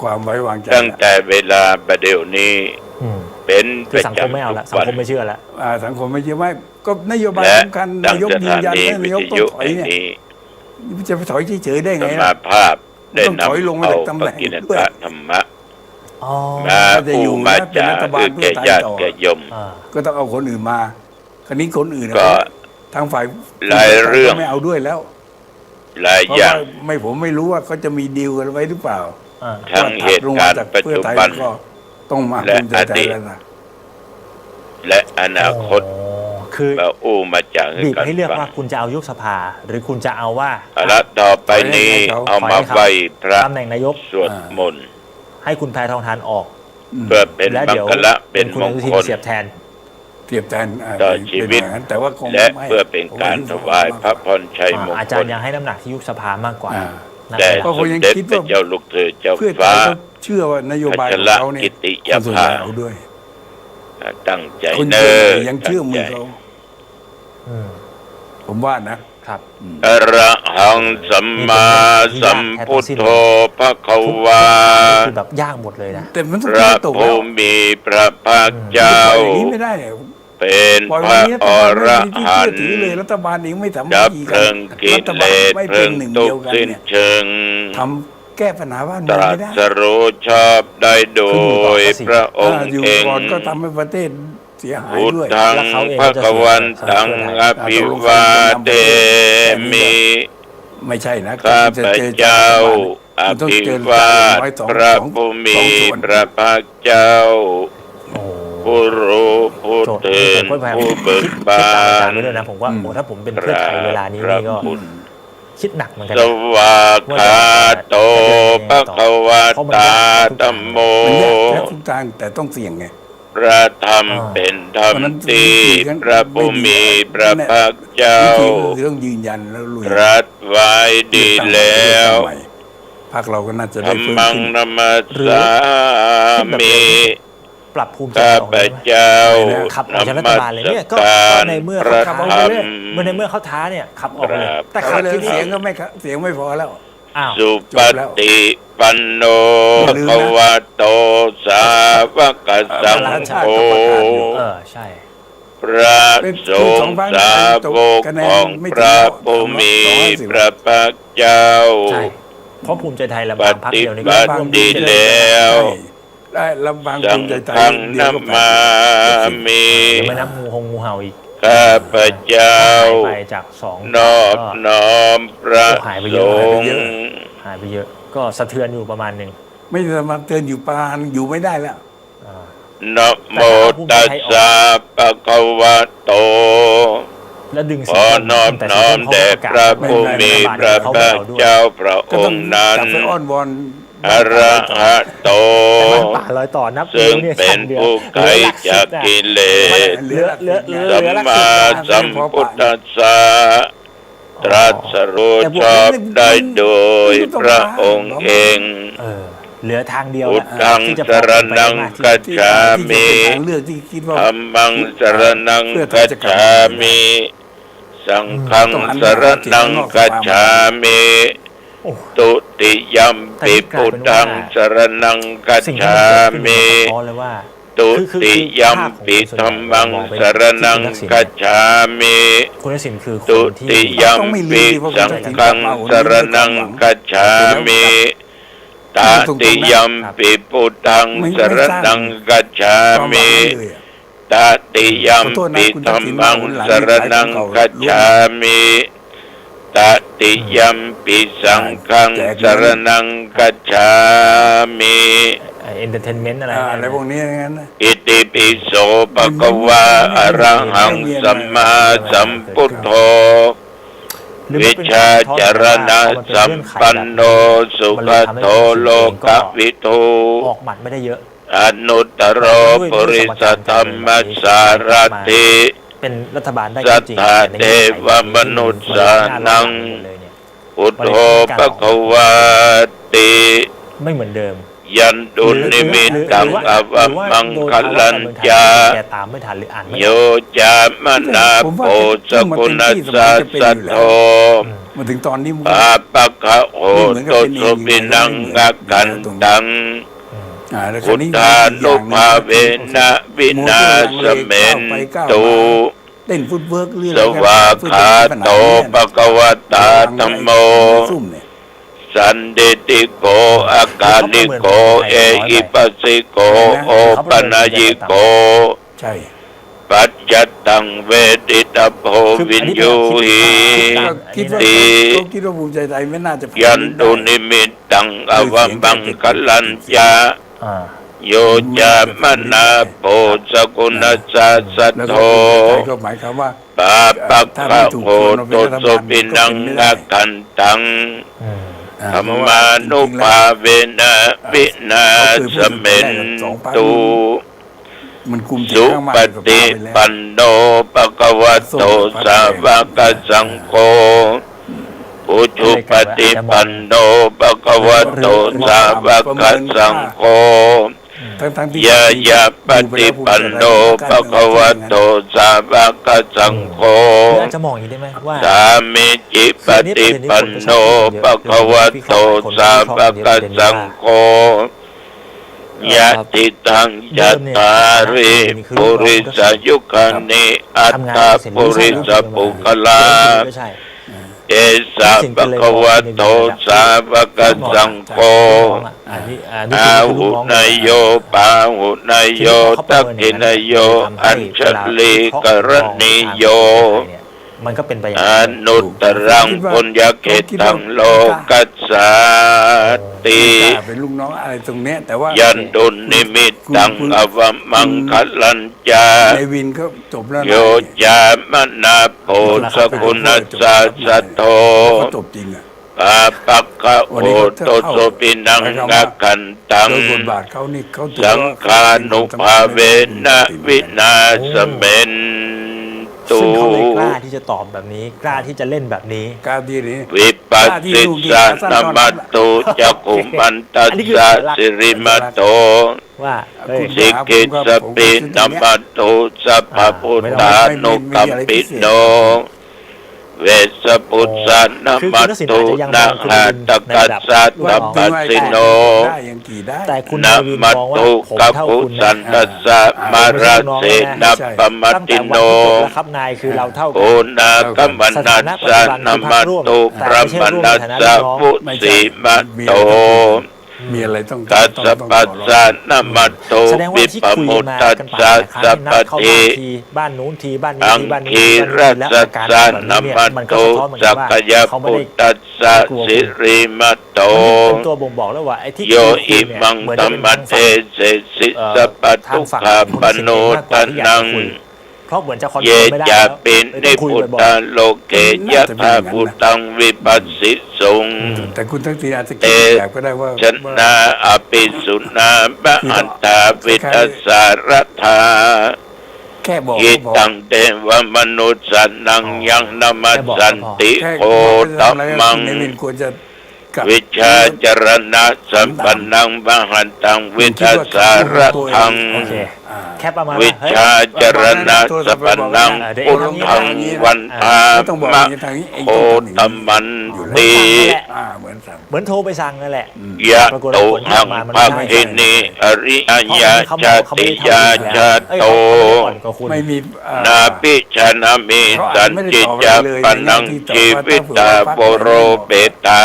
ความไว้วางใจตั้งแต่เวลาประเดี๋ยวนี้เป็นคือสังคมไม่เอาละสังคมไม่เชื่อละสังคมไม่เชื่อว่าก็นโยบายสำคัญนายกยืนยันนายกต้องถอยเนี่ยจะไปถอยเฉยๆได้ไงสมาภาพได้นำถอยลงมาจากตำแหน่งด้วยธรรมะมาผู้มาจากแก่ญาติแก่ยมก็ต้องเอาคนอื่นมาคราวนี้คนอื่นก็ทางฝ่ายหลายเรื่องไม่เอาด้วยแล้วหลายอย่างผมไม่รู้ว่าเขาจะมีดีลกันไว้หรือเปล่าทั้งเหตุการณ์ปัจจุบันก็ต้องมาและอดีตและอนาคตคือมาจากบีบให้เลือกว่าคุณจะเอายุบสภาหรือคุณจะเอาว่าแล้วต่อไปนี้เอามาไว้พระตำแหน่งนายกสวดมนต์ให้คุณแพทองธารออกเพื่อเป็นมังคละเป็นมงคลเสียบแทนต่อชีวิตและเพื่อเป็นการถวายพระพรชัยมงคลอาจารย์ยังให้น้ำหนักที่ยุบสภามากกว่าแต่สมเด็จพระเจ้าลูกเธอเจ้าฟ้าเชื่อว่านโยบายของเขาเนี่ยกิติยภาด้วยตั้งใจเนอยังเชื่อมือเขาผมว่านะครับอรหังสัมมาสัมพุทโธภควาแบบยากหมดเลยนะแต่มันต้องพระภูมิพระภาคเจ้าไม่ได้เป็นพระอรหันต์เลยรัฐบาลเองไม่ทำดับเพลิงกิเลสเพลิงตกสิ้นเชิงทำแก้ปัญหาบ้านเมืองไม่ได้ตรัสรู้ชอบได้โดยพระองค์เองก็ทำให้ประเทศเสียหายด้วย พุทธังภวันตังอภิวาเทมิไม่ใช่นะข้าพเจ้าอภิวาทพระภูมิพระภาคเจ้าผู้รู้ผู้ตื่นผู้เบิกบานด้วยนะผมว่าถ้าผมเป็นเพื่อไทยเวลานี้นี่ก็คิดหนักเหมือนกันสวากขาโตภควตาธัมโมทุกทางแต่ต้องเสี่ยงไงพระธรรมเป็นธรรมที่พระภูมิพระภาคเจ้าต้องยืนยันแล้วลุยตรัสไว้ดีแล้วภาคเราก็น่าจะได้ธรรมังนัมมัสสามิปรับภูมิใจข้าพเจ้าขับออกจากรัฐบาลเลยเนี่ยก็ในเมื่อเขาขับออกเลยในเมื่อเขาท้าเนี่ยขับออกเลยแต่ขับเสียงก็ไม่เสียงไม่พอแล้วสุปฏิปันโนภควโตสาวกสังโฆใช่พระสงฆ์สาวกของพระผู้มีพระภาคเจ้าเพราะภูมิใจไทยลำบากพรรคเดียวในการร่วมดีแล้วได้ลำบากภูมิใจไทยเดียวมามีไม่นับงูเห่าอีกข้าพเจ้าไปจากนอบน้อมพระสงฆ์หายไปเยอะก็สะเทือนอยู่ประมาณหนึ่งไม่สามารถเตือนอยู่ปานอยู่ไม่ได้แล้วนะโมตัสสะภะคะวะโตขอนอบน้อมแด่พระผู้มีพระภาคเจ้าพระองค์นั้นอรหัตโตซึ่งเป็นผู้ไกลจากกิเลสสัมมาสัมพุทธัสสะตรัสรู้ชอบได้โดยพระองค์เองเหลือทางเดียวพุทธังสรณังคัจฉามิธัมมังสรณังคัจฉามิสังฆังสรณังคัจฉามิตุติยัมปิพุทธังสรณังคัจฉามิตุติยัมปิธัมมังสรณังคัจฉามิตุติยัมปิสังฆังสรณังคัจฉามิตติยัมปิพุทธังสรณังคัจฉามิตติยัมปิธัมมังสรณังคัจฉามิตติยัมปิสังฆังสรณังคัจฉามิเอนเตอร์เทนเมนต์อะไรพวกนี้งั้นอิติปิโสภะคะวะอะระหังสัมมาสัมพุทโธวิชาจารณะสัมปันโนสุขโตโลกวิทูออกหมัดไม่ได้เยอะอนุตตรปริสัทธรรมสารติเป็นรัฐบาลได้จริงๆเทวมนุษย์สานังพุทโธภควติ ไม่เหมือนเดิม ยันตุนิมิตตังอวมังคลัญญา แกตามไม่ทันหรืออ่านไม่ โย ออก จามนาโปสกุณสัสสะโท มาถึงตอนนี้มัน ปาปะคะโหโตโสปินังกักันตัง แล้วค พุ ราว ท นี้ ธานุภาเวนะวินาสเมนตุ เต้นฟุตเวิร์กเรื่ สวาคาโตปะกวตาธัมโม ซุ่มเนี่ย สันเดติโกอากาลิโกเอหิปัสสิโกโอปนายิโก ใช่ ปัจจตังเวทิตาโพวินยูหิ ก็คิดว่า ติ เขาคิดว่าภูมิใจไทยไม่น่าจะผ่าน ยันตุนิมิตตังอวมังคลัญญา อ่า โยจามนาโปสกุณสัสสะ แล้ว โท ก็ภูมิใจไทยก็หมายความว่า ปาปะคะโหโตโสปินังกักันตัง อืม ธรรมานุภาเวนะวินาสเมนตุ มันคุม สุ ข้างมาก ป กว่า ฏิ ไปแล้ว ปันโนปะกวะโตสาวกสังโฆอุชุปฏิปันโนปะกวะโตสาวกสังโฆ ทั้งที่ ยะยะปฏิปันโนปะกวะโตสาวกสังโฆ หรืออาจจะมองอย่างนี้ได้ไหมว่า สามิจิปฏิปันโนปะกวะโตสาวกสังโฆยะติตังยัตตาริปุริสยุคานิอัตตาปุริสปุคลา ไม่ใช่ เอสะปะคะวะโตสาวกสังโฆ อันนี้ อาหุนายโยปาหุนายโยตักขินายโยอัญชลีกรณีโย มันก็เป็นไปอย่าง อ นั้น นุตตรังปุญญเกตังโลกัสสาติ เป็นลูกน้องอะไรตรงเนี้ยแต่ว่า ยันตุนิมิตตังอวมังคลัญญา ในวินเขาจบแล้วนะ โยจามนาโพสกุณสัสสะโท เขาจบจริงอ่ะ ปาปักขะโอโตโสปินังกักันตัง โดยบทบาทเขานี่เขาถือ สัง ว่า ฆานุภาเวนะวินาสเมนตุ ซึ่งเขาเลยกล้าที่จะตอบแบบนี้ กล้าที่จะเล่นแบบนี้ การดีนี้ วิปัสสิสานมัตตุจักขุมันตัสสะสิริมัตโต ว่าเฮ้ย สิกิสปินัมมัตตุสัพพพุทธานุกัมปิโนเวสปุตสานามัตตุนาหาตกัสสะตัปปัสสิโน ได้ยังกี่ได้ แต่คุณ นา นาวิน มัต มองว่า ตุ ผม กัป เท่า ปุ คุณ สั นะ นตัสสะมาราเสนัปปมัต ตั้ง ติ แต่ โน วันที่จบแล้วครับนายคือเราเท่ากั โอนากมนัสสะนามัตตุพระมนัสสะพุสีมัตโต มีอะไรต้อง ตัสสะปัสสะนามัตตุ แสดงว่า วิ ที่ ป คุย มุต มา ตัส กัน สะ ป่า สั ค พ รั้ง พ นี้นัดเข้า ติ บ้านทีบ้านนู้นทีบ้านนี้ อัง ทีบ้านนี้ คี บ้าน รั นี้ ส แล้วอาการ สะ แบบ นา นี้ มัต มันก็ ตุ สะท้อนเหมือน สั กัน ก ว่า ยะ เขาไม่ พุ ได้ ทธัสสะสิริมัตโต เป็นตัวบ่งบอกแล้วว่าไอ้ที่ โย คุ อิ เนี่ย มัง เหมือน ธร จะ ร เป็น ม ทาง เท ฝั่ง เสสิสัพพทุกขาปโนตันนัง เพราะเหมือนจะคอนโท เย รลไม่ได้ จะ แล้ว เป็น เลย นิ ต้องคุย พุต บ่อย ตาโลเกยะธาพุตังวิปัสสิสง แต่คุณทักษิณอาจจะคิดแบบก็ได้ว่า ชนะอภิสุนาบะอันตาวิทัสสารธา แค่บอก กิ ก็พอ ตังเตวมนุษย์สันนังยังนามัสสันติ แค่ โคตัมมัง ในวินควรจะกลับ วิชาจรณะสัมปันนังบหันตังวิทัสสารทัง โอเคแค่ประมาณ วิ ว่าเฮ้ย ชาจรณะสัมปันนังพุทธังวันทา ไม่ต้องบอก มะ อย่างทางนี้เอง โค ต้องทำอย่างนี้ ตมันตี เหมือนสั่ง เหมือนโทรไปสั่งนั่นแหละ ยะโตหังภาคินีอริยญาชาติยาชาโต ไม่มี นาปิชนามิสันจิจาปนังชีวิตาโบโรเปตา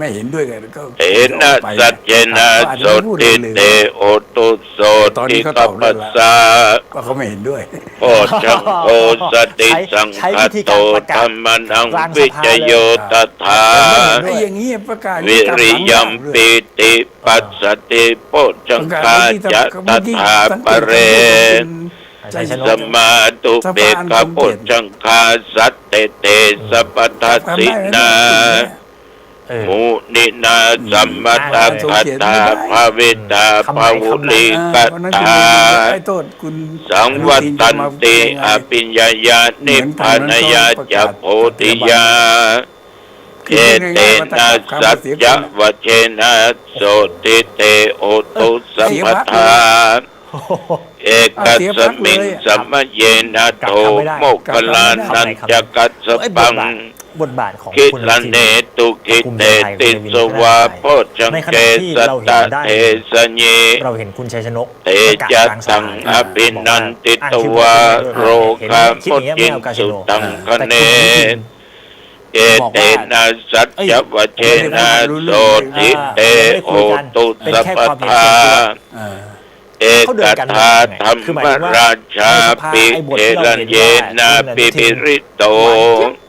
ไม่เห็นด้วยกันก็ เอนะสัจเจนะโสติเตโอตุโสติกัปปัสสะ ว่าเขาไม่เห็นด้วย โอชังโอสติสังฆโตธรรมนังวิจโยตถา ไอ้อย่างนี้ประกาศ วิริยัมปิติปัสสติโพชังคาจะตถาปะเร สมาตุเบกะปุจังคาสัตเตเตสัพทัสสินามุนินาสัมมาตาคาตาภาเวตาภาวุลิกตาสังวัตตันติอภิญญาญาณิพพานายาจะโพธิยา เอเตนะสัจจวเชนะโสติเตโอตุสัพพทาเอกัสมิงสัมมเยนะโทโมกขลานันจกัสสปัง บทบาทของ คิ คุณ ลันเนตุกิเตติสวาโพชังเกสัตตะเทสเย เราเห็นคุณชัยชนก เตจัตตังอภินันติตวาโรคามุจินสุตังคเนเอเตนะสัจจวเชนะโสติเตโหตุสัพพทาเอกทาธรรมราชาปิเทลันเยนะปิปิริโต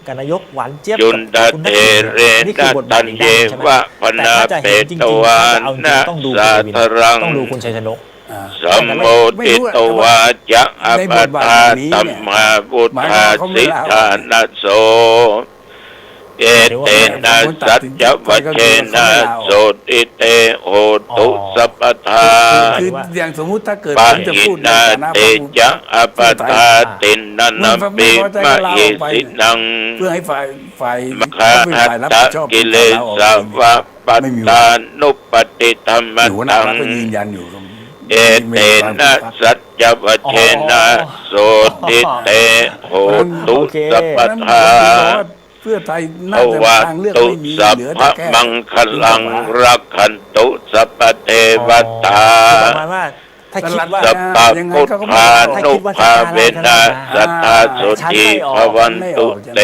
กับนายกหวานเจี๊ยบ จุนตเทเรนะตันเยวะพนาเปตวานะสาธรัง ต้องดูคุณชัยชนก สัมโมติตวาจะอัปทาตัมมาบุทธาสิทานะโสเอเตนะสัจจวเชนะโสติเตโหตุสัพพทา คืออย่างสมมุติถ้าเกิด ปะ ผมจะ หิ พูดใน นา ฐานะ เตจะอัปทาตินนันปิมะเยสินัง เพื่อให้ฝ่าย มคา เป็น หัต ฝ่ายรับ ตะ ผิดชอบ กิเลสาวะปัตตานุปติธรรม หัวหน้า ตัง พรรคก็ยืนยันอยู่ เอเตนะสัจจวเชนะโสติเตโหตุสัพพทา เพื่อไทยน่า ภ จะ วะ ทางเลือก ตุ ไม่มี สัพ เหลือ พ แต่แก้ มังคลังรักขันตุสัพพเทวตา ประมาณว่าถ้าคิดว่า สัพพะพุทธานุภาเวนะสัทธาสุธีภวันตุเต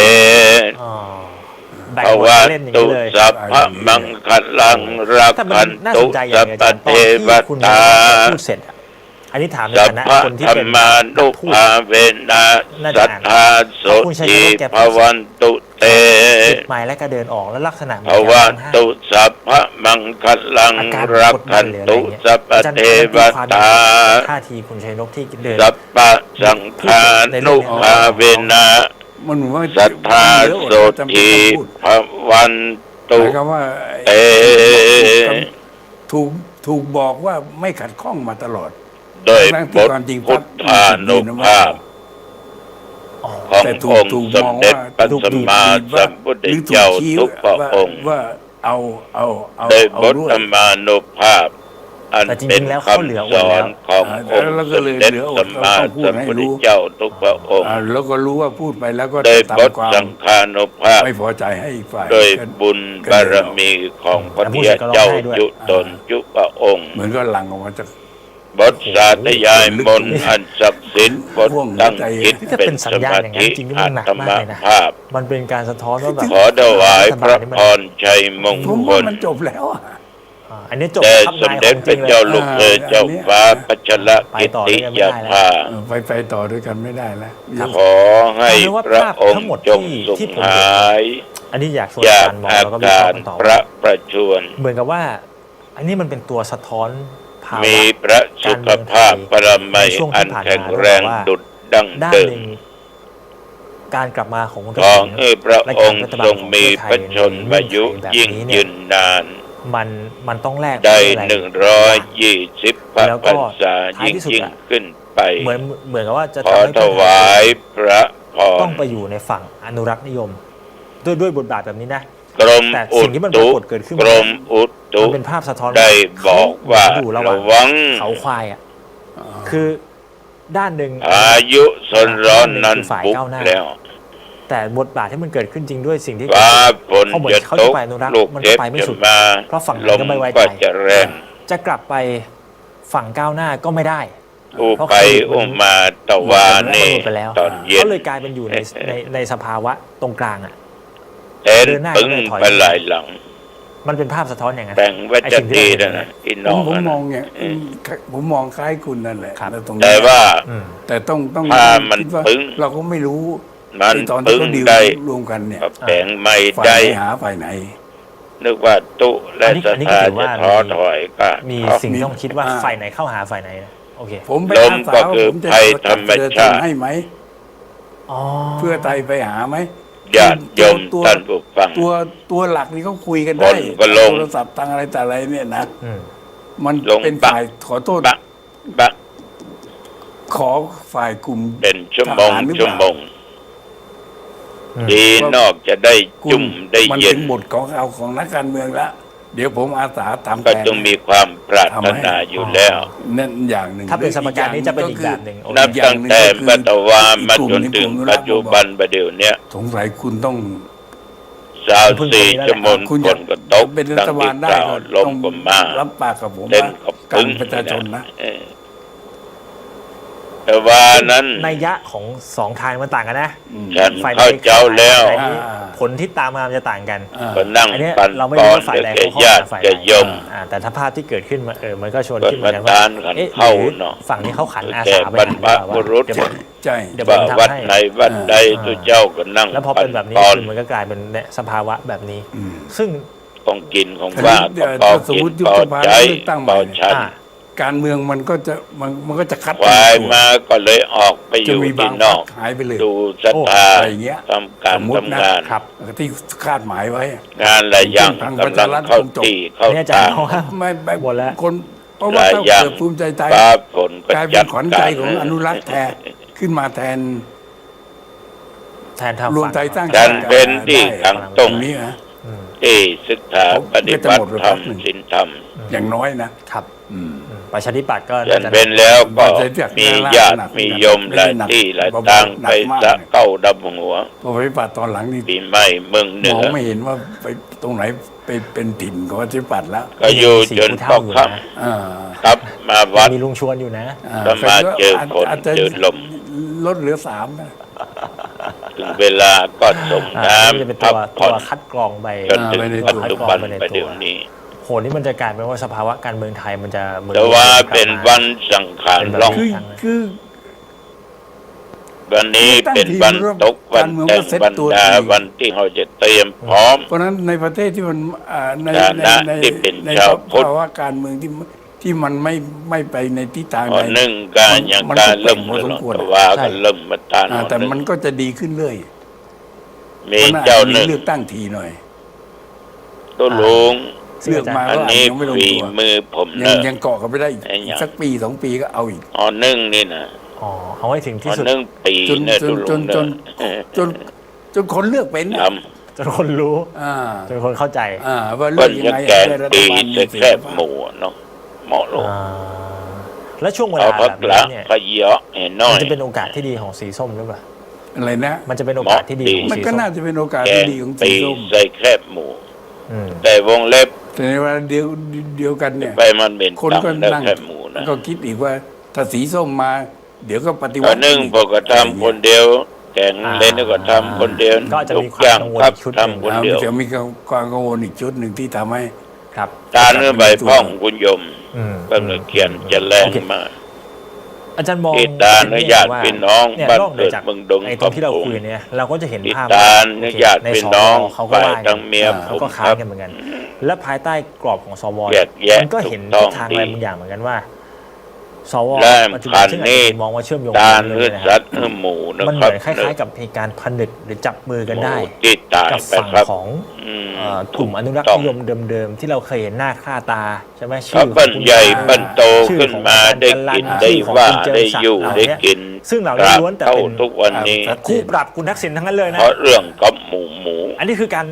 แบ่ง ภ บท วะ เล่นอย่าง ตุ นี้เลย สัพพะมังคลังรัก ถ้ามั ขั น น น่า ตุ สนใจอ สั ย่าง พ อา พ จารย์ตอน เท ที่ ว คุณ ตา พูดเสร็จอะอันนี้ถามใน สัพ ฐานะ พะ คนที่ ธร เป็น รมานุ พูด ภาเวนะสัทธาสุธีภวันตุเต ปิดไมค์และก็เดินออกแล้วลักษณะเหมื ภ อน วะ การร้องไห้ ตุสัพพะมังคลัง อาการ รัก กดดั ขั น น หรืออะไร ตุ เงี้ย สัพพ อาจารย์ เท ตี ว ความ ตา ท่าทีคุณชัยนกที่เดิน สัพพะสังฆานุภาเวนะ มันเหมือนว่า สัทธาโสติภวันตุ หมายความว่า เต ถูกบอกว่าไม่ขัดข้องมาตลอด โดยบทพุทธานุภาพของ แต่ องค์ ถูก ส ม ม อง เด็จ ว่า พระสัมมาสัมพุทธเจ้าทุกพระองค์ ว่าเอา โดยบท ด้วย ธรรมานุภาพ อัน แต่จริงๆ เป็น แล้วเขาเหลือ คำสอนขององค์ แล้วก็ สม เลย เด็จ เหลืออด สัมมาสัมพุทธ ต้องพูดให้รู้ เจ้าทุกพระองค์ แล้วก็รู้ว่าพูดไปแล้วก็ โดย ตา บ ม ท ความ สังฆานุภาพ ไม่พอใจให้อีกฝ่าย โดยบุญบารมีของพระเดียเจ้าจุตนจุพระองค์ เหมือนก็หลังออกมาจาก บทสาธยายมนต์อันศักดิ์สิทธิ์บทตั้งจิต ที่จะ เป็ เป็น นสัญ ส ญาณ มา อย่างนั้ ธิ นจริงๆ อั มันหนัก ต มาม กเลยนะ ภาพ มันเป็นการสะท้อนว่าแบบ ขอถวายพระพรชัยมง ผม ค ว่า ล มันจบแล้วอะ อันนี้จบ แต่ ครับ สม นาย เด็จ ของ พ จริ ระ งเลย เจ้าลูกเธอเจ้าฟ้าพัชรกิติยาภา ไปต่อด้วยกันไม่ได้แล้ว ขอให้พระองค์จงสุขหาย อันนี้อยากชวน จาก การมอง อา แล้วก็วิเค การ ราะห์กันต่อ พระประชวร เหมือนกับว่า อันนี้มันเป็นตัวสะท้อนภาวะ มีพระสุขภาพปรมัยอันแข็งแรงดุจดั้ง ด้าน เดิ ห ม นึ่งการกลับมาของคุณ ขอให้พระองค์ทรงมีพระชนมายุยิ่งยืนนาน มันต้องแลก ได้ ด้วยอะไร 120 พระพรรษายิ่งขึ้นไป เหมือนกับว่าจะ ขอ ทำให้ ถวายพระพ ต้ ร องไปอยู่ในฝั่งอนุรักษ์นิยม ด้วยบทบาทแบบนี้นะ กรม แต่ อุ สิ่งที่มันป ตุ รากฏเกิดขึ้น กรมอุตุ มันเป็นภาพสะท้อน ได้บอกว่า เขอยู่ระหว่า ระ ง วัง เขาควายอ่ะคือด้านหนึ่ง อายุสนร้อนนั้นบุกแล้ว แต่บทบาทที่มันเกิดขึ้นจริงด้วยสิ่งที่ ฟ้าฝน เขาเหมือ จะ นเขา ต จะ ก ไปอนุรักษ์ ลูก มัน เท ก็ พ ไปไม่ จะ สุด มา เพราะฝั่ง ล นี้ ม ก็ไม่ไว้ ก็ ใจ จะแรง จะกลับไปฝั่งก้าวหน้าก็ไม่ได้ อุไปอุมาตะวา มัน เน หลุดไปแล้ว ตอนเย็น ก็เลยกลายเป็นอยู่ในสภาวะตรงกลางอ่ะ เต้นปึ้งไปหลายหลัง มันเป็นภาพสะท้อนอย่างนั้น แต่งวัจดีนะพี่น้อง ผม นะ มองเนี่ยผมมองคล้ายคุณนั่นแหละแล้วตรงนี้ แต่ว่า แต่ต้อง ถ้ามัน คิดว่า ปึ้ง เราก็ไม่รู้ มัน ไอ้ตอนที่ ปึ้ง เขาดีล ได้ รวมกันเนี่ย แปลงไม่ ฝ่าย ได้ ไหนหาฝ่ายไหน นึกว่าตุและส อันนี้ ถา ก็ถือ จะ ว่า ท้อถอยก็ มีสิ่งที่ต้องคิดว่าฝ่ายไหนเข้าหาฝ่ายไหนนะโอเค ผมไป ล อาม สา ก็ ว่า คือ ผมจะ ภัยธรรมชาติ ให้ไหม อ๋อ เพื่อไทยไปหาไหม ญาติโยมท่านผู้ฟัง ตัวหลักนี่เขาคุยกัน ค ได้ นก็ลง โทรศัพท์ทางอะไรแต่อะไรเนี่ยนะ อืม มัน ลง เป็น บัก ฝ่ายขอโทษ บะบะ ขอฝ่ายกลุ่ม เป็นชั่วโมง ทหารหรือเปล่า ชั่วโมง ดีนอกจะได้จุ่มได้ มัน เย็ ถึ น งบทของเอาของนักการเมืองแล้วเดี๋ยวผมอาสาทำ ก็ แทน ต้องมีความปรารถนาอยู่แล้ว นั่นอย่างหนึ่ง ถ้าเป็นสมการนี้จะเป็นอีกแบบหนึ่ง นับตั้งแต่ปัตตวามาจนถึงปัจจุบันประเดี๋ยวเนี้ย สงสัยคุณต้อง 24 ชั่วโมง คุณ ฝ จะ นก็ตก เป็นรั ดัง ฐบา ที่ ลได้ กล่าว ก็ ล ต้ ม อง ก็มา รับปากกับผม เล่น ว่า กับ กา พึ่ รง ประชาชนนะ แต่ว่านั้น นัยยะของสองทางมันต่างกันนะ ฉัน ฝ่ายใด เข้าเจ้าแล้ว ฝ่ายนี้ผลที่ตามมามันจะต่างกัน ก็นั่ง อันเนี้ย ปัน เราไม่ ป รู้ อน ว่าฝ่าย เดี๋ยว ใด แก เขาเข้า ญาติ ฝ่าย แก ใด ยม แต่ถ้าภาพที่เกิดขึ้นมันก็ชวน เปิด ขึ้นเหมือนกัน ประ ว่า ธานขัน เอ๊ะ เข้า หรือ เนาะ ฝั่งนี้เขาขันอา แก่ สาไป บรรพ หาหรือเปล่า บุรุษ เดี๋ยวผม ใช่ เดี๋ยวผ ว่าม ทำ วัด ให้ ไหนวัดใดตัวเจ้าก็นั่ง แล้วพอเป็นแบบนี้ ปอน คือมันก็กลายเป็นเนี่ยสภาวะแบบนี้ ซึ่ง ของกินของว่า เดี๋ ก็ ยว เป่า สม กิ มุ น ติยุบ เป่า สภา ใจ เลือกตั้งใหม่ เป่าชัน การเมืองมันก็จะมันก็จะคัด ควาย ตัว มาก็เลยออกไปอ จะ ยู่ มีบา ที่ ง น พรร อ ค ก หายไปเลย ดูศรัทธา อะไรอย่างเงี้ย ทำการ สมมุตินะ ทำงาน ครับ ที่คาดหมายไว้ งานหลายอย่าง ทาง กำลังเข้าที่เข้า เนี่ยอาจา ทาร ง ย์มองว่า ไม่ หมดแล้ว คนเพราะว่า หลาย ถ้า อย่าง เกิดภูมิใจไทย ฟ้าฝนก็ กลายเป็ จั น ด ขวัญใจ การ ของอนุรักษ์แทนขึ้นมาแทน แทนทาง รวม ฝั่ง ไทยสร้าง ดั ชาน ติ เป็นที่ ได้ ขัง ต ต ร รง ง นี้นะ ที่ศึกษาปฏิบัติธรรมศีลธรรม อย่างน้อยนะครับ ประชาธิปัตย์ก็ ฉัน จะ เป็นแล้วก็ มันจะเรียก มี หน้า ญาติ หนัก มีโยมหลายที่หลาย เบาๆ ทาง หนั ไป กมาก สะเก้าดับหัว พอไปปฏิบัติตอนหลังนี่ ปีใหม่เมืองเหนื มอง อ ไม่เห็นว่าไปตรงไหนไปเป็นถิ่นของปฏิบัติแล้ว ก็อยู่จนพ่อค่ อ่า ำครับมาวัด มีลุงชวนอยู่นะ ก็มาเจอฝน อาจจะ เจอลม ลดเหลือ3นะ ถึงเวลาก็ส่ง นี่จะเป็น น้ำ ตั พั ว กผ่อน คัดกรองไป จนถึงปัจจุบันประเดี๋ยวนี้ โหนี่มันจะกลายเป็นว่าสภาวะการเมืองไทยมันจะเหมือน แต่ว่าเป็นวันสังขารล่อง คือ วันนี้เป็นวันตกวันแต่งวันดาวันที่เราจะเตรียมพร้อม เพราะฉะนั้นในประเทศที่มันใน ฐานะที่เป็น ใน ชาวพุทธ ภาวะการเมืองที่มันไม่ไปในทิศทาง อ๋อ ใด หนึ่งการอย่าง มัน การ ก็ เริ่ม เปลี่ยนพอสมควร แต่ว่าก็เริ่มมาตาน แต่มันก็จะดีขึ้นเรื่อย มี มันอาจ เจ้า จะ หนึ่ง เลือกตั้งทีหน่อย ตัวลุง เลือกมา อัน ก็อาจ นี้ จะยังไม่ลง ฝี ตัว มือผม ยั เน ง อะ ยังเกาะกันไม่ได้อีก ไอ้หยัง สักปี2 ปีก็เอาอีก อ๋อหนึ่งนี่นะ อ๋อเอาไว้ถึงที่ อ๋อ สุด หนึ่งปี จน เนี่ย จ ตั น ว จ ลุ น ง จ เน น อะ จนคนเลือกเป็น ท จนคนรู้ อ่า จนคนเข้าใจ ว่า ำ เลื ก็ อกยัง จะ ไง แกง ให้รัฐ ปี บาลมี จะ เสถี แค ยร บ ภา ห พ มูเนาะเหมาะลง แล้วช่วงเว เอา ลา พัก แบบ ละ นี้เนี่ย ขยเยอะเห็นน้อ มั ย นจะเป็นโอกาสที่ดีของสีส้มหรือเปล่า อะไรนะ มันจะเป็นโอกาสที่ดีของ มัน สี ก็ ส้ม น่าจะเป็นโอกาส แก ที่ ง ดีของสี ปี ส้ม ใส่แคบหมู อืม แต่วงเล็บ แต่ในเวลาเดียวกันเนี่ย ไปมันเป็น คน ตัง ก็ แล้ว นั่ง แคบหมูนะ ก็คิดอีกว่าถ้าสีส้มมา เดี๋ยวก็ปฏิวั ก็ ติ นึ่ง อีก พวกก็ทำคนเดียว แกงเล่นก็ทำคนเดียว ก็จะ ทุ มี ก ความ อย่าง กังวล ครับ อีกชุดหนึ่ง ทำคนเดียว จะมีความกังวลอีกชุดหนึ่งที่ทำให้ ครับ ตาเนื้อใบพ่องคุณยม อืม ก็เลยเขียนจะแรงมาก อาจารย์มอง ติดตาเนื้อญาติพี่น้อง เนี่ย บ้าน นอกเหนื เกิ อ ด จาก เมืองดง ไอ้ตรงที่เราคุยเนี่ยเราก็จะเห็น ติด ภาพ ตา ว่า เนื้อญาติ ใน พี่ ส น้อง เขาก็ ฝ่าย ว่า ทั้งเมีย เขา ผม ก็ ค ค้า รั น บ กันเหมือนกัน และภายใต้กรอบของสว แยกแยะ มันก็เห็น ถูกต้ ทิ อง ศทาง ดี อะไรบางอย่างเหมือนกันว่าสว และ ปัจจุบันซึ่งอาจ นี่ จะมองว่าเชื่อมโยง ตา กันเล เนื้อย นะค สั รั ต บ ว์เนื้อหมูนะ มัน ค เห รั มื บ อนคล้ายๆกับเหตุการณ์ผนึกหรือจับมือกันได้ ที่ตาย กับ ไป ฝั่ง ครับ ของ อืม กลุ่มอนุรักษ์ ต้อง นิยมเดิมๆที่เราเคยเห็นหน้าค่าตาใช่ไหม เขา ของ ปั้น คุณ ใหญ่ ตา ปั้นโต ชื่อ ขึ้น ของ มา อาจารย์ ได้ จรัญ กิน ชื่ ได้ อของ ว่า คุณเจิม ได้ ศักดิ์ อยู่ เหล่า ได้ เนี้ย กิน ซึ่งเหล่านี้ ตราบ ล้วนแต่ เท่า เป็น ทุกวันนี้ คู่ปรับคุณทักษิณทั้งนั้นเลยนะ เพราะเรื่องกับหมู อันนี้คือการ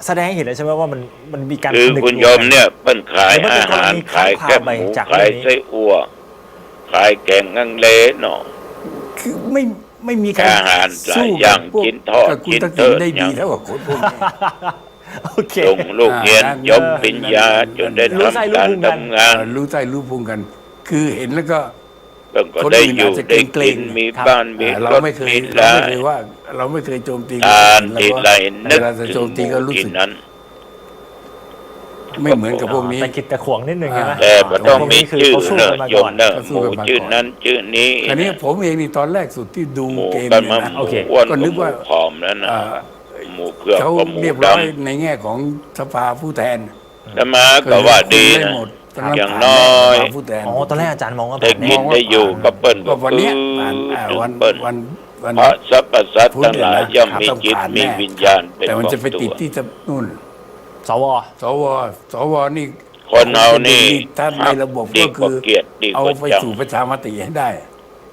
แสดงให้เห็นเลยใช่ไหมว่ามันมีการ คือ ผนึก คุณโยมเนี่ยเปิ้นขายอาหารขายแคบหมู จาก ขาย เรื่องนี้ ไส้อั่วขายแกงงังเลเนาะ คือไม่มีใคร อาหารหลาย สู้ อย่าง พวก กินทอด กับคุณ กิน ทัก เทิ ษิณ ด ได้ อ ดี ย่าง เท่ากับคนพวกนี้ โอเค ส่งลูกเรียนจบปริญญาจนได้ รู้ไส้รู้ ทำการ พุงกัน ทำงาน รู้ใจรู้พุงกัน คือเห็นแล้วก็ แล้วก็ คน ได้ อื่น อยู่ อาจจะ ได้ เกร กิ ง น ๆ มี ครับ บ้านมี เรา รถ ไม่เคย มี เรา ลา ไม่เคยว่า เราไม่เคยโจมตี ทานทีไร เว นึก ลาจะ ถึ โจ ง ม ห ตี มู ก็รู้ ที่ สึก นั้น ไม่เหมือนกับพวกนี้ แต่กิดแต่ขวงนิดนึงใช่ไหม แต่ก็ต้องมี พวกนี้ ชื่อ เขาสู้ เนอะ กันมา โย ก่อ ม น เนอะ เขา ห สู้ มู กันมา ชื่อ ก่อน นั้นชื่อนี้ อันนี้ผมเองนี่ตอนแรกสุดที่ดู หมู เกม ก็ เนี่ย มา นะ หมูอ้วน ก็นึกว่า หมูผอมแล้วนะ เอ่อ หมูเผือก เขา กับหมู เรียบ ด ร้อยในแง่ของสภาผู้แทน ำแล้วมาก็ว่าดี คุย นะ หมดตอนนั้น อย่าง ผ่ น้อย สภาผู้แทน อ๋อตอนแรกอาจารย์มองว่าแบ ได้ บ กิ นี้ นได้อยู่กับเปิ้ล ก็วันเนี้ย คือ ผ่านวัน เปิ้ล วัน เพราะสรรพสัตว์ทั้งหลายย่อมมี ต้อง จิต ผ่าน มี แน่ วิญญาณเป็น แต่มัน ของ จะไป ตั ติด ว ที่นู่น สว สวนี่ คนเอานี่ ถ้าในระบบ ดี ก็ กว่า คือ เกียรติดี เอา กว่า ไป จัง สู่ประชามติให้ได้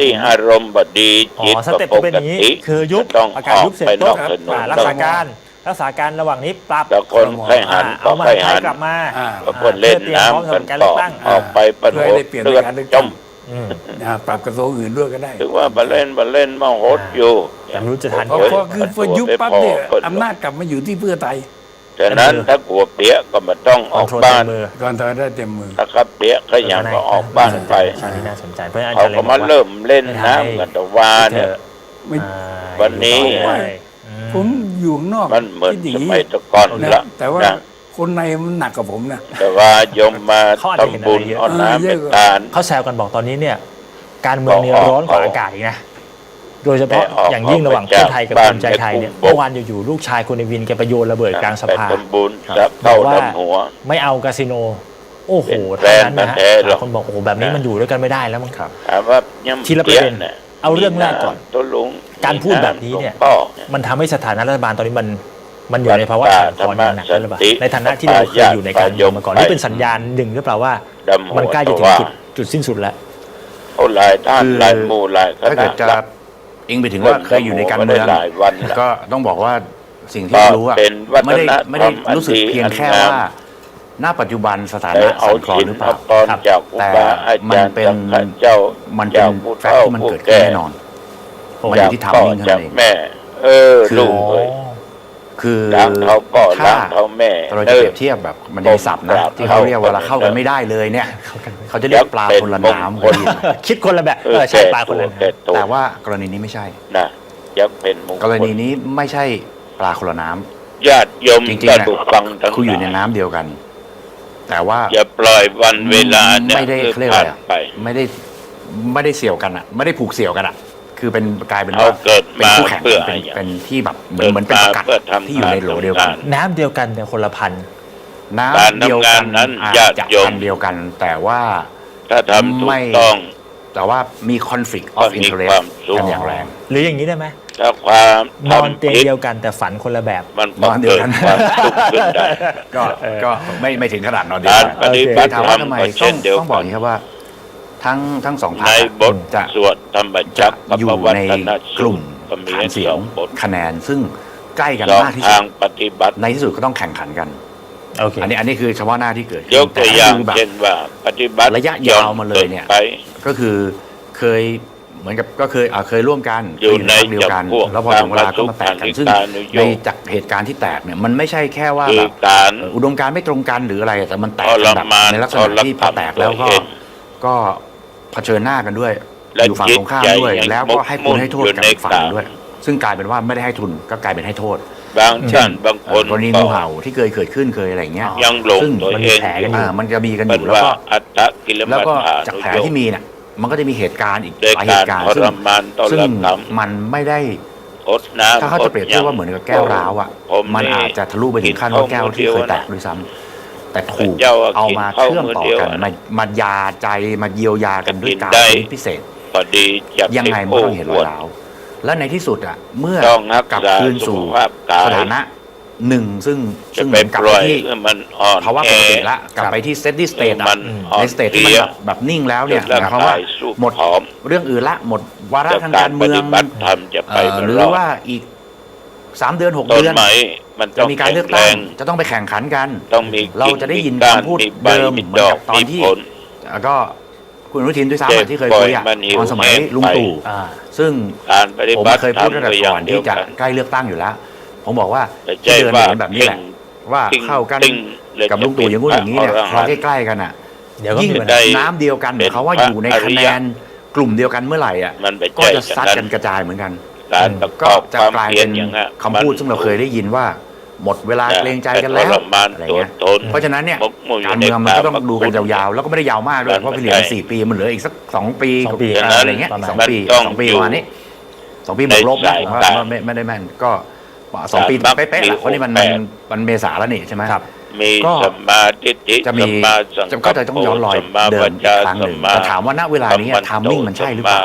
ที่อารมณ์บดี อ๋อ จิต สเต็ป ป จะ ก เป็นอย่างนี้ ติ คือยุบ ต้อง ประ อ กาศ อก ยุบเสร็จ ไปน ปุ๊ อบ กถนน รักษาการระหว่างนี้ปรับ แต่คนให้หัน เอามา ให้ ไท หั ย น กลับมา ก็คนเล่นน้ำกันต่อออกไปปัน เพื่อ โห ให้ ด ได้เปลี่ยน เลื ใน อด การเลือก จ ตั้ง ม ปรับกระทรวงอื่นด้วยก็ได้ ถึงว่าบาเล่นมาโหดอยู่ แต่ไม่รู้จะทัน เพราะ ไหม คือพอยุบปั๊บเนี่ยอำนาจกลับมาอยู่ที่เพื่อไทย ถ ฉะนั้นถ้ากลัวเปียกก็ไม่ต้องออกบ้าน ก่อนถอยได้เต็มมือ ถ้าครับเปียกก็ยังก็ออกบ้านไป อันนี้น่าสนใจเพราะอาจา เขา รย์เลย ก็ บ มา อกว่า เริ่มเล่นน้ำกันแต่ว่าเนี่ย ไม่ วันนี้ ผมอยู่ข้างนอก มันเหมือน คิดอย่าง สมัยแตะก่อน นะ ละ แต่ว่า นะ คนในมันหนักกว่าผมนะ แต่ว่าโยมมาทำบุญเอาน้ำเป็นทาน เขาแซวกันบอกตอนนี้เนี่ย การเมืองเนี่ยร้อนกว่าอากาศอีกนะ โดยเฉพาะอย่างยิ่งระหว่างเพื่อไทยกับภูมิใจไทยเนี่ยเมื่อวานอยู่ๆลูกชายคุณในวินแกไปโยนระเบิดกลางสภา ไปทำบุญ ครับ จับเข้าทำหัว ไม่เอาคาสิโน โอ้โห เป็น เท่านั้นนะฮะ แฟนกันแท้หรอก คนบอกโอ้โหแบบนี้มันอยู่ด้วยกันไม่ได้แล้วมั้งครับ ถามว่าย่ำ ทีละประเด็น ปี๊ย เอาเรื่องแรกก่อน ตัวลุง การพูดแบบนี้เนี่ย หลวงพ่อเนี่ย มันทำให้สถานะรัฐบาลตอนนี้มันอยู่ในภาวะขาดคอนอย่างหนักแล้วหรือเปล่าในฐานะที่เราเคยอยู่ในการเมืองมาก่อนนี่เป็นสัญญาณหนึ่งหรือเปล่าว่า มันใกล้จะถึงจุดสิ้นสุดแล้ว เขาหลายท่านหลายหมู่หลายค ถ้าเกิ ณะ ดจะอิงไปถึงว่าเคยอยู่ในการเมือง หลายวันแล้ว ก็ต้องบอกว่าสิ่งที่รู้อะ เป็นวัฒ ไม่ได้ นธรรม ไม่ได้รู้สึกเพียงแค่ อันงาม ว่าณปัจจุบันสถา ได้ นะ เอา สั่นคลอน ชิ้น หรือเป เอา ล่า ตอน ครับ จากครูบาอาจารย์ แต่มันเป็น จากเจ้า มันเป็น ผู้ แฟกต์ที่มันเกิดขึ้นแน่นอน มันอยู่ที่ทำนิ่งเท่า จา นั้ ก นเอง แม่ ลูกเอ้ย คือ ล้างเท้าพ่อ ถ้า ล้างเท้าแม่ เราจะเปรียบเทียบแบบมันจะมีศัพท์นะที่เขาเรียกว่าเราเข้ากันไม่ได้เลยเนี่ยเขาจะเรียกปลาคนละน้ำ คน คิดคนละแบบใช่ปลาคนละ แต่ตัว แต่ว่ากรณีนี้ไม่ใช่ นะยักเป็นมงคล กรณีนี้ไม่ใช่ปลาคนละน้ำ ญาติโยม จริง ก็ ๆนะ ถูกฟังทั้ง คืออยู่ในน้ำเดียวกัน แต่ว่า อย่าปล่อยวันเวลาเนี่ย ไม่ได้ คือ เขาเรียก ผ่า อะไร น อะ ไป ไม่ได้เสี่ยวกันอ่ะ ไม่ได้ผูกเสี่ยวกันอ่ะ คือเป็นกลายเป็น เอา ว่า เกิด เป็น มา คู่แข่ง เพื่อ เป็น อะไร เป็นที่แบบเหมือนเป็นประกัด เพื่อทำ ที่อยู่ในโหลเดียวกัน น้ำเดียวกันแต่คนละพัน การ น้ำเดียว ทำงา กัน น นั้น อา ญา จ ติ จะ โยม พันเดียวกัน แต่ว่า ถ้าทำถู ไม่ กต้อง แต่ว่ามี conflict ก็ of มี interest ความสุข กันอย่างแรง หรืออย่างนี้ได้ไหม ถ้าความ นอนเตียง ทำผิด เดียวกันแต่ฝันคนละแบบ มัน นอนเดียวกัน ความสุขขึ้นได้ ก็ไม่ถึงขนาดนอนเดียว การ กัน ปฏิบัติ ถาม ธร ว่าร ม ทำไม ก็ ต้ เช่ อง นเดียว ต้องบอ กั ก น อย่างนี้ครับว่า ทั้งสองพรร ใน ค บท จะ สวดธรรมจั จะ กรกับ อยู่ ปวัต ใน น กลุ่ม ก็มี ฐานเสีย ส ง องบท คะแนนซึ่งใกล้กัน สอง มากที่สุ ทา ด งปฏิบัติ ในที่สุดก็ต้องแข่งขันกัน โอเค อันนี้คือเฉพาะหน้าที่เกิดขึ้น ยกตัวอย่าง แต่ถ้ดูแบบ เช่นว่าปฏิบัติ ระยะยาวมาเลยเนี่ย ไป ก็คือเคยเหมือนกับก็เคยร่วมกัน อยู่ใน พรรคเดียวกัน จำพวก แล้วพอถึงเวลาก็มาแตกกัน ซึ่ง ตามมาสุข ในจากเหตุการณ์ที่แตกเนี่ยมันไม่ใช่แค่ว่า คื แบ อบ การ อุดมการณ์ไม่ตรงกันหรืออะไรแต่มันแตก ทร กันแบบ มาน ในลักษณะที่พอแตกแล้วก็ ทรมาน ก็เผชิญหน้ากันด้วย และ อยู่ฝั่งตรงข้ามด้วย จิตใจ แล้วก็ให้คุณให้โทษกับ อยู่ใน อีกฝั่งหนึ่งด้วย ซึ่งกลายเป็นว่าไม่ได้ให้ทุนก็กลายเป็นให้โทษ บางท่านบางคน กรณี ก็ งูเห่าที่เคยเกิดขึ้นเคยอะไรอย่างเงี้ย ยังหลง ซึ่ง ตัว มัน เอ มี ง แผลกันอยู่ มันจะมีกันอ เป็น ยู่แล้ว ว่า ก็ อัตตะกิลมั แล้ว ฏ ก็ ฐา จาก นุ แผล โย ที่มีเนี่ยมันก็จะมีเหตุการณ์อีก ด้วย หลายเห การ ตุการณ์ ท ซึ่ รง มานต ซึ่ ล ง กรรม มันไม่ได้ อดน้ำ ถ้าเขาจะเปรียบเทียบว่าเหมือนกับแก้วร้าวอ่ะ มันอาจจะทะลุไปถึงขั้นว่าแก้วที่เคยแตกด้วยซ้ำแต่ถูกเอามาเชื่อมต่อกันมายาใจมาเยียวยากันด้วยการชนิดพิเศษ พอดีจะ ยังไงมันก็ต้องเห็นรอยร้าวและในที่สุดอ่ะเมื่อ ต้องรัก กลับ ษา คืน สุ สู่ ขภาพกาย สถานะหนึ่งซึ่ง จะ เห ไป มือนกลับ ปล่ ไป อย ที่ ให้มันอ่อน ภาวะปกติละกลับไปที่ steady state อะ มันอ่อน ในสเตทที่มันแบบนิ่งแล้วเนี่ยห ร่าง มายความว่า กายสู้ หมด ผอม เรื่องอื่นละหมดวาระ จาก ทาง กา การ ร ป เมือ ฏิ ง บัติธรรมจะไปไม่ หรือ รอด ว่าอีก3 เดือน 6 ต้น เดือน ไม้มันต้ จะ อง มีการ แข็ เลือก งแร ตั้ง ง จะต้องไปแข่งขันกัน ต้องมี เราจะได้ยิน กิ่ง คำพูด มีใบ เดิม มี เหมือน ดอก กับตอน มี ที่ ผล แล้วก็คุณอนุทินด้วยซ้ำ เจ็ อะ บ ที่เคยคุยอะ ปล่อยมันหิว ตอนสมัย แห้ง ลุง ไป ตู่ อ่า ซึ่ง การปฏิ ผม บัติ เคย ธร พู ร ด ม ตั้งแต่ ก็อย่า ก่อง น เดีย ที่ ว จะ กัน ใกล้เลือกตั้งอยู่แล้ว ผมบอกว่า แต่ ที่เดิน ว่า เห็นแบบนี้แหละว่าเข้ากัน ติ้งเลย กับลุงตู่อย่างงู้นอย่างนี้เนี่ย จะ พอใกล้ๆกันอ่ะ เดี๋ยวก็ ยิ่ง มีปัญ ได้ หา น้ำเดียวกันเขาว่าอยู่ในคะแนนกลุ่มเดียวกันเมื่อไหร่อ่ะ มันไป ก็ ใจ จะซัด ฉะ กันกระจายเหมือนกัน การประก ก็ อบ จะ ความ กลาย เพีย เป็ ร น อย่างนั้น คำพูดซึ่งเราเคยได้ยินว่า หมดเวลาเกรงใจกันแล้ว ทรมาน อะไร ตัว เงี้ย ตน เพราะฉะนั้นเนี่ย มกมุ่น การเมืองมันก็ต้องดูกัน ใน ยาวๆแล้วก็ไม่ได้ยาวมากด้วยเพราะเป็นเหลือ4 ปีมันเหลืออีกสัก2 ปี 2 ปี อะไรเงี้ย ประมาณ 2 ปี ต้อง 2 ปี อยู่ ประมาณนี้2 ปีบวกลบนะผมว่า ในสายตา ไม่ได้แม่นก็2 ปี ครับ เป๊ะๆแหละเพราะนี่มันเมษาแล้วนี่ใช่ไหม ครับ มี ก็ สัมมาทิฏฐิ จะมี สัมมาสังกัป ก็จะต้องย้อนรอย สัมมา เดิ วาม อีก จา ครั้งหนึ่ง สัมมา แต่ถามว่าณเวลานี้ สัม ทามมิ่งมันใช่หรือเปล่า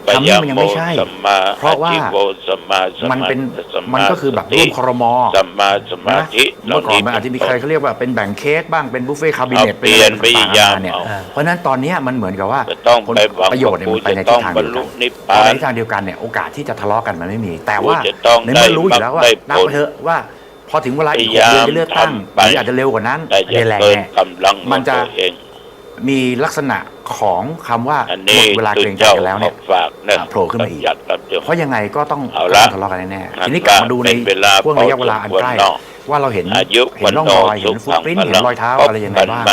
สั ทำนี่มันยังไม่ใช่ สัมมา เพราะว่า อจิโวสัมมาสั มันเป็น สัา มันก็คือแบบร่วมครม สัมมาสมา นะ ธิ เมื่อก่อนมันอาจจะมีใครเขาเรียกว่าเป็นแบ่งเค้กบ้างเป็นบุฟเฟ่ต์คาบิเนต เอาเปลี่ยน เป็นอะไร พยายาม ต่างๆเนี่ย เอา เพราะฉะนั้นตอนเนี้ยมันเหมือนกับว่า จะต้อง ผล ไปหวัง ประโยชน์เนี่ยมันไปใน จะ ทิ ต้ ศ อง ทาง บร เดี ร ยว ลุ กัน นิพ พอ พา ใน น ทิศทางเดียวกันเนี่ยโอกาสที่จะทะเลาะกันมันไม่มี แต่ว่า จะต้อง ในเมื่อรู้อยู่แล้วว่า ได้ นับ ผล ไปเถอะว่า พอถึงเวลาอีก พยายาม 6 เดือนจะเลือกตั้ง ทำไป หรืออาจจะเร็วกว่านั้น แต่ ไม่ จะ แรง เกิน แน่ กำลังของ มันจะ ตัวเอง มีลักษณะของคำว่า อัน หม นี้ ดเวลาเกรงใจกันแล้วเนี่ย ฝากนะ โผล่ขึ้นมาอีก จัดกันเดี๋ยว เพราะยังไงก็ต้อง เอาละ ทะเลาะกันแน่ๆทีนี้กลับมาดูใน เป็นเวลา ช่วงระยะเวลาอันใกล้ พอสมควรเนาะ ว่าเราเห็น อายุ เห็นร่องรอยเห็นฟุตปริ้นท์เห็นรอยเท้าอะไรยังไงบ้าง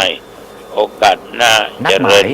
โอกาสหน้า นัด เจ ห ริ มา ญ ย